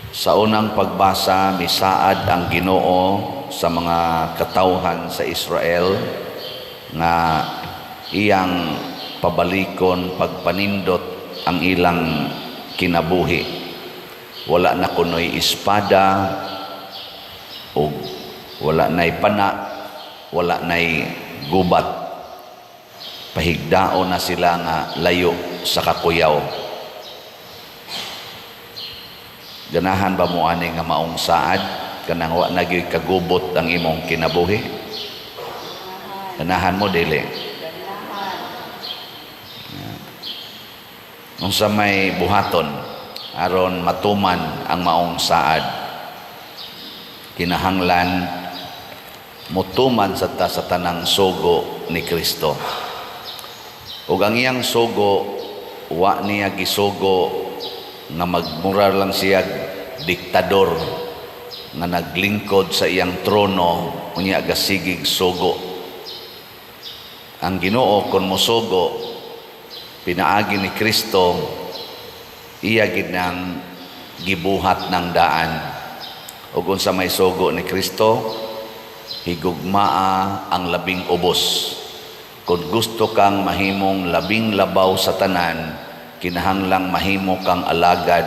Sa unang pagbasa, misaad ang Ginoo sa mga katawhan sa Israel nga iyang pabalikon pagpanindot ang ilang kinabuhi. Wala na kunoy espada o wala na'y pana, wala na'y gubat. Pahigdao na sila nga layo sa kakuyaw. Ganahan ba mo ani nga maong saad kanang wa nagyoy kagubot ang imong kinabuhi? Ganahan mo dili. Unsa may buhaton aron matuman ang maong saad, kinahanglan mutuman sa tanang sugo ni Kristo. Ug ang iyang sugo wa niya gisugo nga magmurar lang siya diktador nga naglingkod sa iyang trono unya gasigig sugo. Ang Ginoo kon mosugo pinaagi ni Kristo, iya gid nang gibuhat ng daan. Ug unsa may sugo ni Kristo, higugmaa ang labing ubos. Kung gusto kang mahimong labing labaw sa tanan, kinahanglang mahimo kang alagad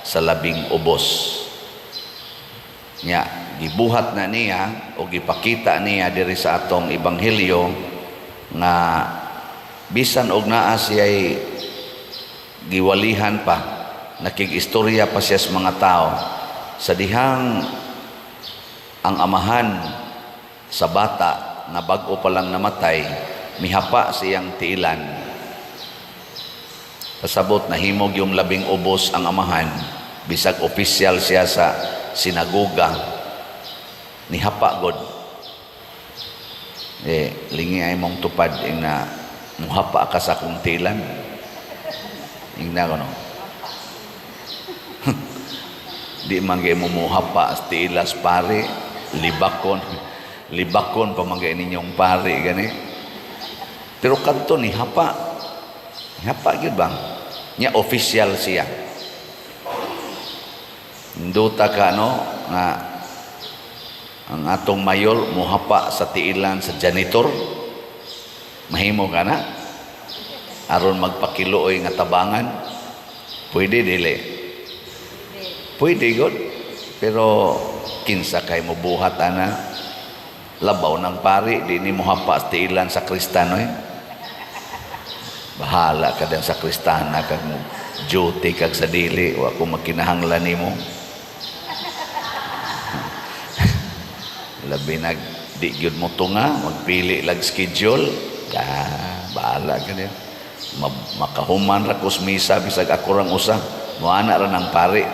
sa labing ubos. Nya gibuhat na niya o gipakita niya diri sa atong ebanghelyo nga bisan og naa siya'y giwalihan pa, nakig-istorya pa siya sa mga tao, sa dihang ang amahan sa bata na bag-o pa lang namatay, mihapa siyang tiilan. Pasabot na himog yung labing ubos ang amahan, bisag opisyal siya sa sinagoga, nihapa god. Lingi ay mong tupad na muhapa ka sa kong tilan. Ingna ko no. Di manggay mo muhapa sa tilas pare, libakon pa manggay ninyong pare gani. Pero kadto ni hapa gyud bang nya official siya. Nduta ka no nga ang atong mayor muhapa sa tiilan sa janitor, mahimo ka na aron magpakiluoy nga tabangan, pwede dili? Pwede god, pero kinsa kay mo buhat ana labaw ng pari di ni mo hapa sa tiilan sa kristano bahala ka din sa kristana kag mo duty kag sa dili wa ko makinahanglan nimo. Labi nag di gyud mo tunga magpili lag schedule, bahala ka din. Makahuman ra kus misa bisag ako rang usa moana ra ng pari.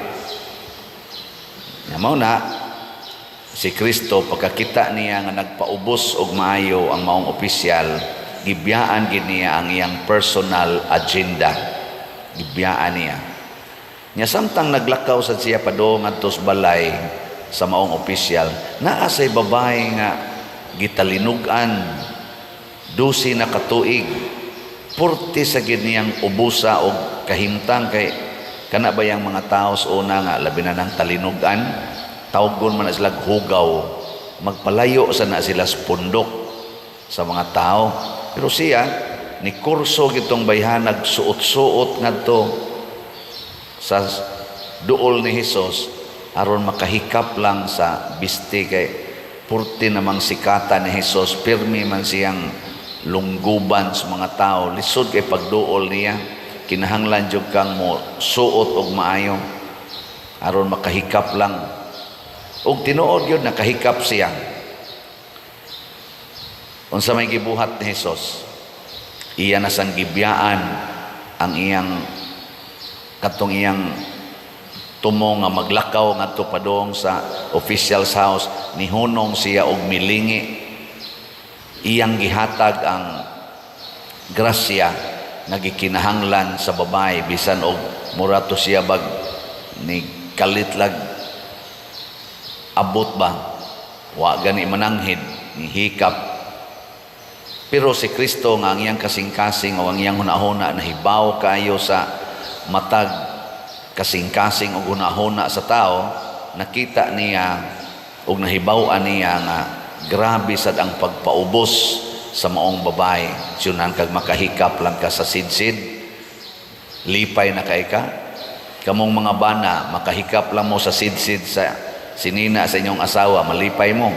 Mao na si Kristo pagkakita niya nga nagpaubos og maayo ang maong opisyal, gibiyaan gid niya ang iyang personal agenda. Gibiyaan niya. Nya samtang naglakaw sa siya padong adto sa balay sa maong opisyal, naa say babae nga gitalinugan 12 na katuig, purti sa gid niyang ubusa og kahimtang kay kana ba yang mga tao sa una nga labi na ng talinugan, tawgon man na sila hugaw, magpalayo sa na sila sa pundok sa mga tao. Pero siya ni kurso gitong bayhan nagsuot-suot ngadto sa duol ni Hesus aron makahikap lang sa biste kay purti namang sikata ni Hesus, pirmi man siyang lungguban sa mga tao. Lisod kay pagduol niya, kinahanglan jud kang mo suot og maayo aron makahikap lang. Og tinuod yun nakahikap siya. Unsa may gibuhat ni Hesus, iya na sang gibiyaan ang iyang katong iyang tumo nga maglakaw ngadto padong sa official's house, nihunong siya og milingi. Iyang gihatag ang grasya nga gikinahanglan sa babae bisan og murato siya bag ni kalitlag abot ba wa gani mananghid ni hikap. Pero si Kristo nga ang iyang kasing-kasing o ang iyang hunahuna nahibaw kayo sa matag kasing-kasing o gunahuna sa tao, nakita niya o nahibaw-an niya nga grabe sad ang pagpaubos sa maong babae. Sunan kag makahikap lang ka sa sidsid, lipay na kay ka. Kamong mga bana, makahikap lang mo sa sidsid sa sinina sa inyong asawa, malipay mo.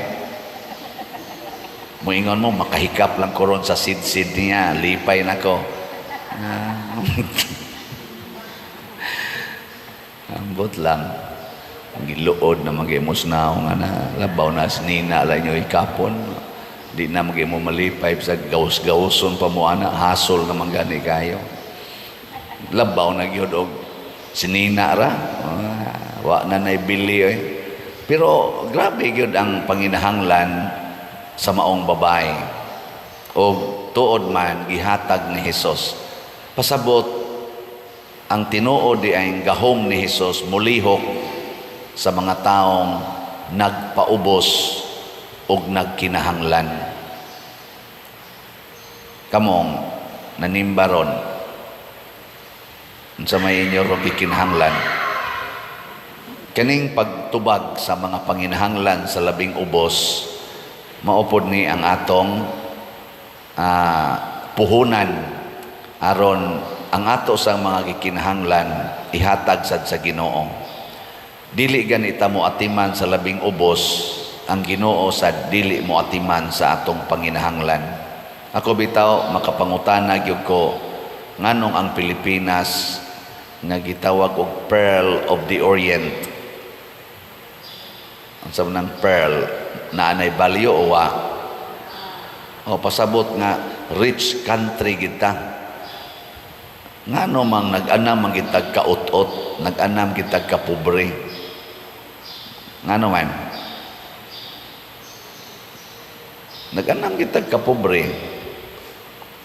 Muingon mo, makahikap lang ko ron sa sidsid niya, lipay na ko. Ambot lang. Giluod na mag-imos na nga na labaw na sinina lang nyo ikapon. Di na mag-imo malipay sa gaus-gauson pa mo ana, hasol na manggani kayo. Labaw na gyud og sinina ra. Wa na naibili eh. Pero grabe gyud ang panginahanglan sa maong babae. O tuod man gihatag ni Hesus. Pasabot ang tinuod di ay gahom ni Hesus mulihok sa mga taong nagpaubos ug nagkinahanglan. Kamong nanimbaron unsa may inyo ro gikinahanglan. Kaning pagtubag sa mga panginahanglan sa labing ubos, maupod ni ang atong puhunan aron ang ato sang mga gikinahanglan ihatag sad sa Ginoo. Dili ganita mo atiman sa labing ubos, ang Ginoo sad dili mo atiman sa atong panginahanglan. Ako bitaw makapangutana gyud ko nganong ang Pilipinas nga gitawag og Pearl of the Orient. Ang sabi ng pearl na anay balyo o wa? O pasabot nga rich country kita. Ngano mang nag-anam ang kitag kaot-ot, nag-anam kitag kapobre. Ngano man? Nag-anam kitag kapobre.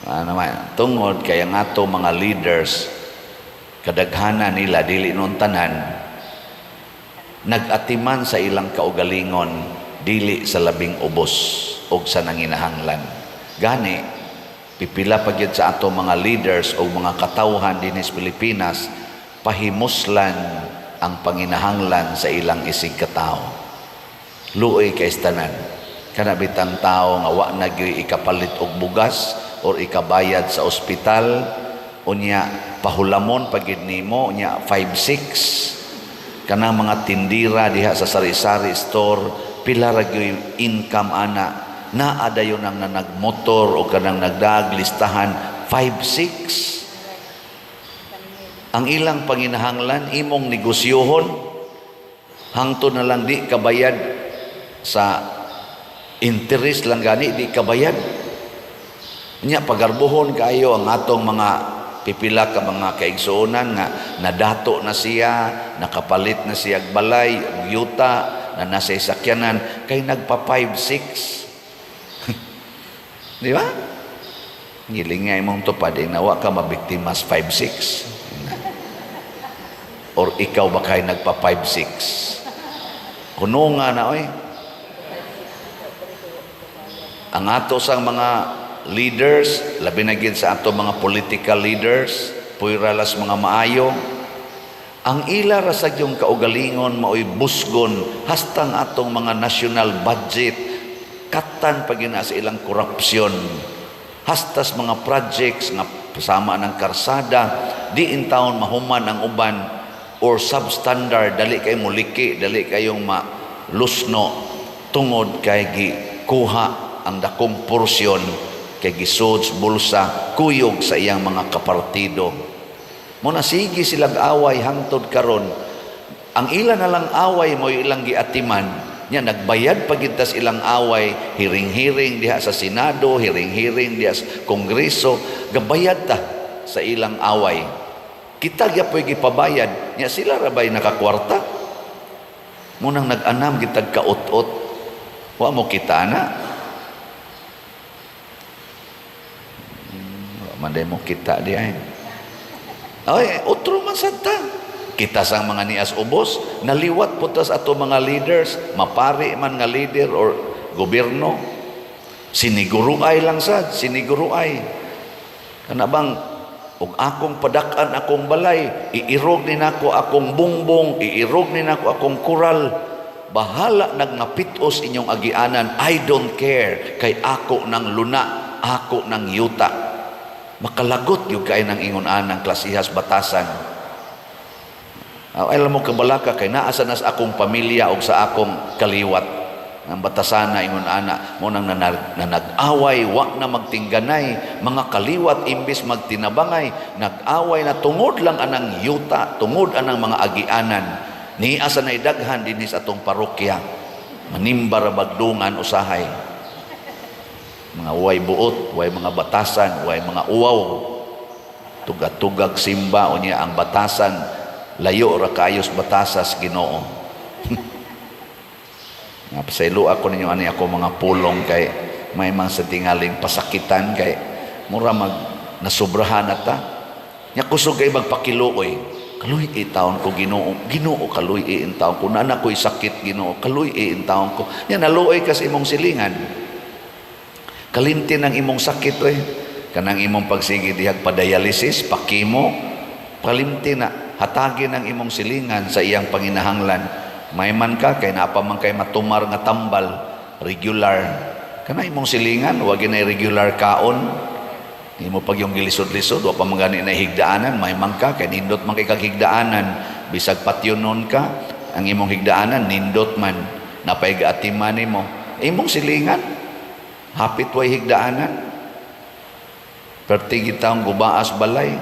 Ano man? Tungod kaya nga to mga leaders, kadaghanan nila, dili nun tanan, nag-atiman sa ilang kaugalingon, dili sa labing ubos o sa nanginahanglan. Gani, pipila pa gyud sa ato mga leaders o mga katawhan din sa Pilipinas, pahimuslan ang panginahanglan sa ilang isig katao. Luoy kay tanan. Kanabitang tao nga wa na gyud ikapalit og bugas or ikabayad sa ospital, unya pahulamon pagid nimo, unya 5-6 kanang mga tindira diha sa sari-sari store, pila ra gyud income ana, naa dayon ang nagmotor o kanang nagdaglistahan 5-6. Ang ilang panginahanglan imong negosyohon hangtod na lang di kabayad sa interest lang gani, di kabayad. Nya pagarbuhon kayo ang atong mga pipila ka mga kaigsuonan nga nadato na siya, nakapalit na siya balay, yuta, na nasa sakyanan, kay nagpa 5-6. Di ba? Ngiling nga imong tupad, nawa ka mabiktimas 5-6. Or ikaw ba kay nagpa 5-6? Kuno nga na, oy. Ang ato sang mga leaders, labi na gid sa ato mga political leaders, puiralas mga maayo, ang ila ra sa yung kaugalingon maoy busgon hastang atong mga national budget, katan pag yun sa ilang korupsyon, hastas mga projects nga kasama ng karsada, di in taon mahuman ang uban or substandard, dali kay muliki, dali kayong malusno tungod kay gikuha ang dakong porsyon kay gisod bulsa kuyog sa iyang mga kapartido. Muna sige silang away hangtod karon. Ang ila na lang away mo ilang giatiman nya, nagbayad pagintas ilang away, hiring-hiring diha sa Senado, hiring-hiring diha sa Kongreso, gabayad ta sa ilang away. Kita gyapon gipabayad nya, sila ra bay nakakwarta. Munang nag-anam gitag kaot-ot, wa mo kita na. Manday mo kita di ay. Ay, otro man sadta. Kita sang mga nias ubos, naliwat putas ato mga leaders, mapari man nga leader or gobyerno. Siniguruay lang sad, siniguruay. Kana bang ug akong padakan akong balay, iirog ni nako akong bungbong, iirog ni nako akong kural. Bahala nagnapitos inyong agianan, I don't care, kay ako ng luna, ako ng yuta. Makalagot yung kay ng ingon anang klasihas batasan. Alam mo kabalaka, kay naasa nas akong pamilya o sa akong kaliwat. Ang batasan na ingon ana mo nang nag-away, wa na magtingganay, mga kaliwat imbis magtinabangay, nag-away na tungod lang anang yuta, tungod anang mga agianan. Ni asa na idaghan dinis atong parokya, manimbar bagdungan usahay. Mga way buot, way mga batasan, way mga uwaw, tugag-tugag simba o niya ang batasan, layo ra kayos batasas Ginoo. Napasaylo ako ninyo ani ako mga pulong kay may mga sa tingaling pasakitan kay mura mag nasubrahan ata. Nya kusog kay magpakiluoy. Kaluy taon ko Ginoo. Ginoo kaluy in taon ko. Nana ko'y sakit Ginoo. Kaluy in taon ko. Nya naluoy kasi imong silingan. Kalimti ng imong sakit kanang imong pagsigi dihag pa-dialysis, pakimo. Kalimti na hatagi ng imong silingan sa iyang panginahanglan. May man ka kay napaman kay matumar nga tambal regular kana imong silingan wag na regular kaon imo pag yung gilisod-lisod wa pa mangani na higdaanan may man ka kay nindot man kay kaghigdaanan bisag patyonon ka ang imong higdaanan nindot man napaygaatiman nimo imong silingan hapit way higdaanan perti gitaong gubaas balay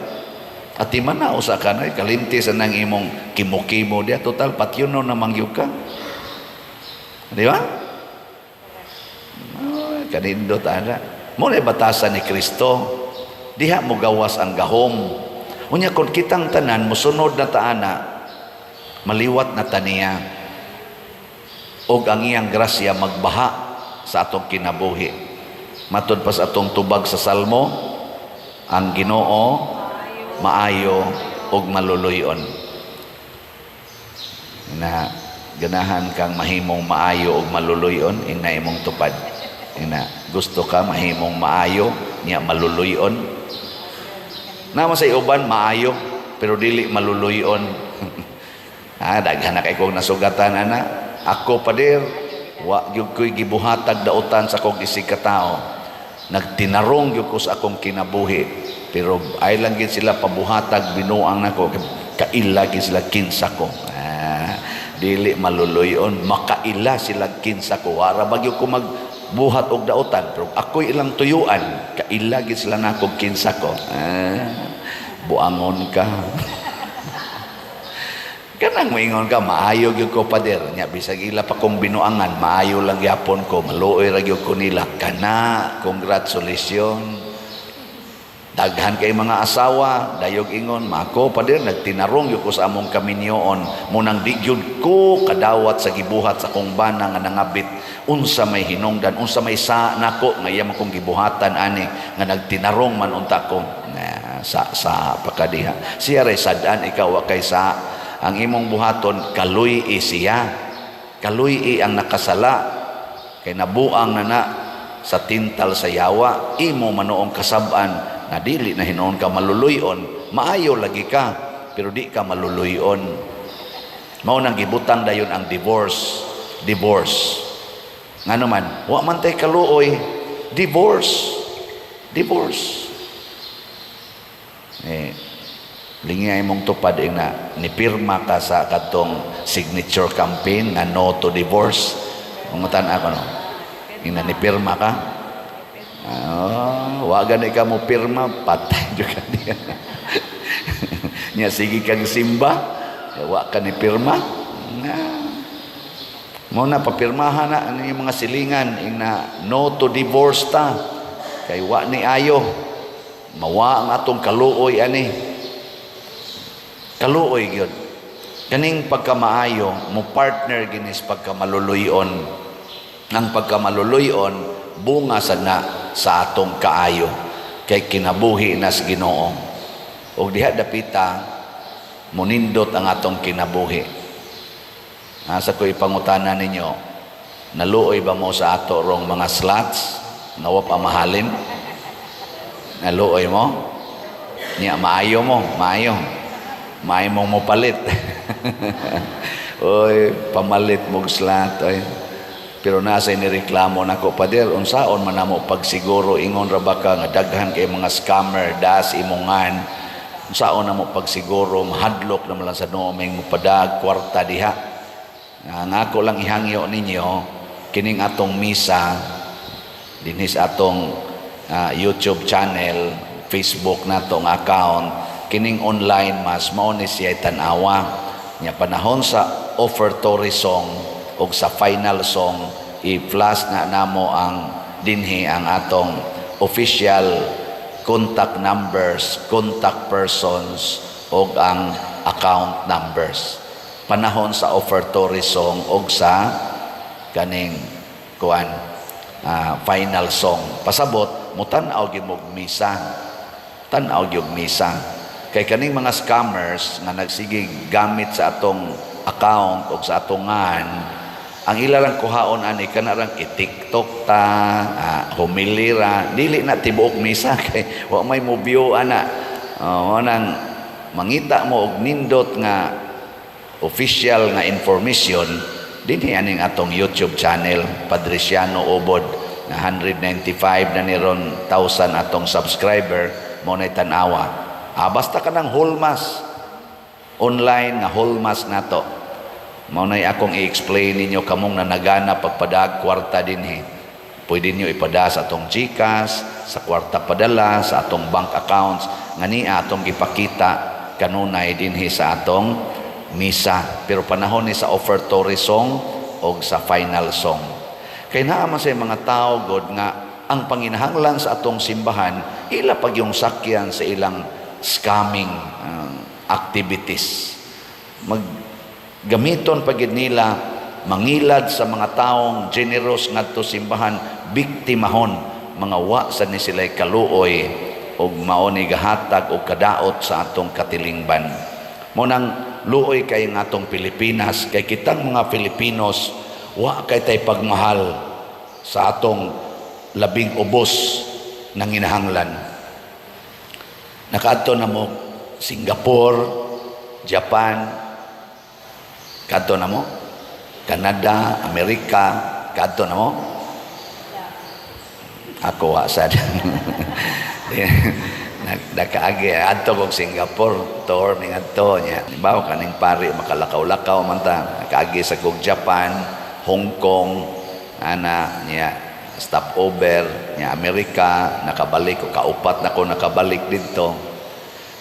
at di man na usa ka na kalimti sa nang imong kimo-kimo dia total patyono na mangyo ka. Di ba? Kanindot ana. Mo na batasan ni Kristo. Diha mo gawas ang gahom. Unya kon kitang tanan mosunod na taana maliwat na taniya. Og ang iyang grasya magbaha sa atong kinabuhi. Matud pa sa atong tubag sa Salmo, ang Ginoo maayo og maluluyon. Na ganahan kang mahimong maayo og maluluyon ina imong tupad. Ina gusto ka mahimong maayo niya maluluyon. Nama sa uban maayo pero dili maluluyon. Daghan na kay kong nasugatan ana. Ako pader wa gyud ko'y gibuhatag dautan sa kong isig ka tao. Nagtinarong gyud ko sa akong kinabuhi. Pero ay lang gid sila pabuhatag binuang nako kaila gid sila kinsa ko. Dili maluluyon makaila sila kinsa ko wara bagyo ko magbuhat og dautan pero ako'y ilang tuyuan kaila gid sila nako kinsa ko. Buangon ka. Kanang moingon ka maayo gyud ko pader nya bisag ila pa kong binuangan maayo lang gyapon ko maluoy ra gyud ko nila kana congratulations. Daghan kay mga asawa dayog ingon mako pader nagtinarong gyud ko sa among kaminyoon munang di gyud ko kadawat sa gibuhat sa kong bana nga nangabit unsa may hinungdan unsa may sa nako nga iya akong gibuhatan ani nga nagtinarong man unta ko sa pakadiha siya ray sad-an ikaw wa kay sa ang imong buhaton kaluy siya kaluy ang nakasala kay nabuang na sa tintal sa yawa imo manoong kasab-an na dili na hinoon ka maluluyon maayo lagi ka pero di ka maluluyon mao nang gibutang dayon ang divorce ngano man wa man tay kaluoy divorce lingay mong tupad na nipirma ka sa katong signature campaign nga no to divorce umutan ako no ina nipirma ka. Wagan ka mo pirma patay juga dia. Nya sige kang simba, wa ka ni pirma. Mo na papirmahan na ang mga silingan ina no to divorce ta. Kay wa ni ayo. Mawa ang atong kaluoy ani. Kaluoy gyud. Kaning pagkamaayo mo partner ginis pagkamaluluyon. Ang pagkamaluluyon bunga sana sa atong kaayo kay kinabuhi nas Ginoo og diha dapita munindot ang atong kinabuhi. Asa ko ipangutana ninyo naluoy ba mo sa ato rong mga slots na wa pa mahalin naluoy mo Nya maayo mo, maayo. Maayo mong mo palit. Oy, pamalit mong slot, oy. Pero nasa inireklamo nako, Pader, unsaon man namo pagsiguro ingon ra ba ka nga daghan kay mga scammer das imongan. Unsaon namo pagsiguro mahadlok naman lang sa nomeng mopadag kwarta diha. Nga ako lang ihangyo ninyo kining atong misa dinhi sa atong YouTube channel, Facebook natong account, kining online mas mao ni siya tan-awa nya panahon sa offertory song o sa final song i-flash na namo ang dinhi ang atong official contact numbers, contact persons o ang account numbers panahon sa offertory song o sa kaning kuan final song. Pasabot mutan-aw gyud mo misa, tan-aw gyud misa kay kaning mga scammers nga nagsigig gamit sa atong account o sa atongan, ang ilang kuhaon ani kanarang i-TikTok ta, humilira, dili na tibuok misa kay wa may mo view ana. Nang mangita mo og nindot nga official nga information dinhi aning atong YouTube channel, Padresiano Ubod na 195 na ni ron 1,000 atong subscriber mo na tan-awa. Basta ka ng whole mass online nga whole mass nato. Mao nay akong i-explain ninyo kamong nanagana pagpadag kwarta dinhi. Pwede niyo ipada sa atong GCash, sa kwarta padala, sa atong bank accounts nga ni atong ipakita kanunay dinhi sa atong misa. Pero panahon ni sa offertory song o sa final song. Kay naa man sa mga tao god nga ang panginahanglan sa atong simbahan ila pag yung sakyan sa ilang scamming activities. Gamiton pagid nila mangilad sa mga taong generous ngadto simbahan, biktimahon mga wa sa ni sila'y kaluoy og mao ni gahatag og kadaot sa atong katilingban. Mo nang luoy kay ng atong Pilipinas, kay kitang mga Filipinos wa kay tay pagmahal sa atong labing ubos ng hinahanglan. Nakaadto na mo Singapore, Japan, kadto na mo Canada, Amerika, kadto na mo. Ako wa sad. Nakaagi adto kog Singapore, tour ning adto nya. Halimbawa kaning pari makalakaw-lakaw man ta. Nakaagi sa kog Japan, Hong Kong, ana nya stopover nya Amerika, nakabalik ko kaupat na ko nakabalik dito.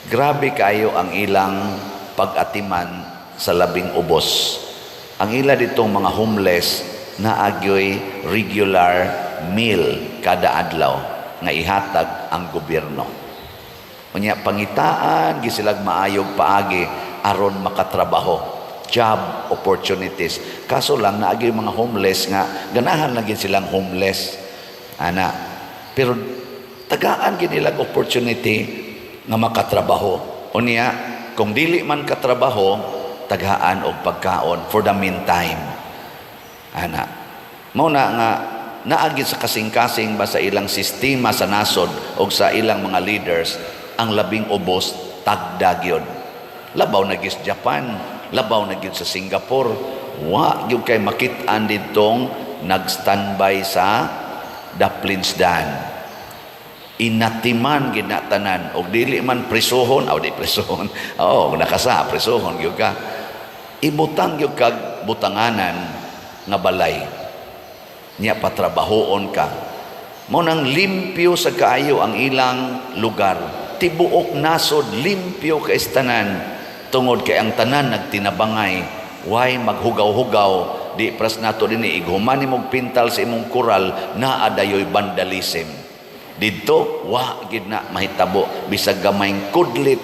Grabe kayo ang ilang pag-atiman sa labing ubos. Ang ila ditong mga homeless na agyoy regular meal kada adlaw nga ihatag ang gobyerno. Unya pangitaan gisilag maayog paagi aron makatrabaho, job opportunities. Kaso lang naagyoy mga homeless nga ganahan lang gid silang homeless ana. Pero tagaan gid nilang opportunity nga makatrabaho. Unya kung dili man katrabaho, taghaan og pagkaon for the meantime. Ana. Mao na nga naagi sa kasing-kasing ba sa ilang sistema sa nasod o sa ilang mga leaders ang labing ubos tagda gyud. Labaw na gyud sa Japan, labaw na gyud sa Singapore. Wa gyud kay makit-an didtong nag-standby sa Daplinsdan. Inatiman ginatanan og dili man presohon di presohon nakasa presohon gyud ka ibutang gyud kag butanganan nga balay nya patrabahoon ka mo nang limpyo sa kaayo ang ilang lugar, tibuok nasod limpyo ka istanan tungod kay ang tanan nagtinabangay way maghugaw-hugaw di pras nato dinhi ighuman imong pintal sa imong kural na adayoy vandalism. Dito, wa gid na mahitabo. Bisag gamayng kudlit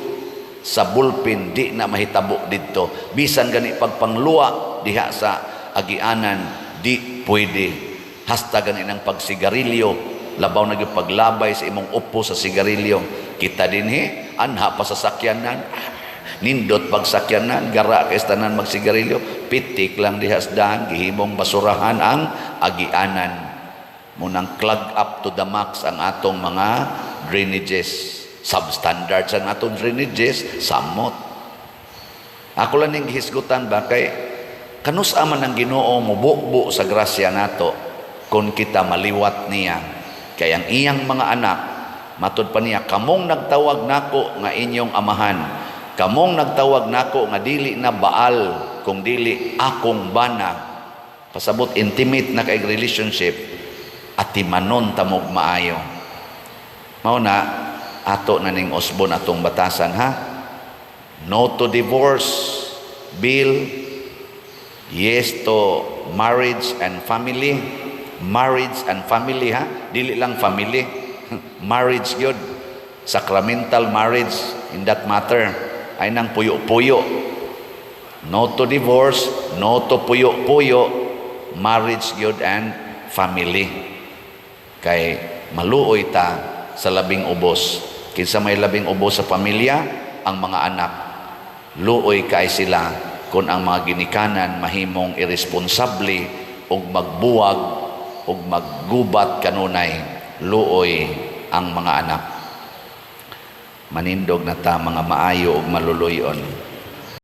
sa bulpin, di na mahitabo dito. Bisan gani pagpangluwa diha sa agianan, di pwede. Hasta gani ng pagsigarilyo, labaw na yung paglabay sa imong upo sa sigarilyo. Kita dinhi, anha pa sa sakyanan, nindot pagsakyanan, gara kaistanan magsigarilyo, pitik lang diha sa daan, gihimong basurahan ang agianan. Munang clog up to the max ang atong mga drainages. substandard sa naton drainages, samot. Ako lang ning gihisgutan ba kay kanus man ang Ginoo mo bukbo sa grasya nato kung kita maliwat niya. Kay ang iyang mga anak matud pa niya, kamong nagtawag nako nga inyong amahan, kamong nagtawag nako nga dili na Baal kung dili akong bana. Pasabot intimate na kay relationship at timanon tamog maayo. Mao na ato na ning usbon atong batasan ha. No to divorce bill, yes to marriage and family. Marriage and family ha, dili lang family. Marriage yun, sacramental marriage in that matter ay nang puyo-puyo. No to divorce, no to puyo-puyo, marriage yun and family. Kay maluoy ta sa labing ubos. Kinsa may labing ubos sa pamilya, ang mga anak luoy kay sila kung ang mga ginikanan mahimong irresponsable og magbuwag og maggubat kanunay, luoy ang mga anak. Manindog na ta mga maayo og maluluyon.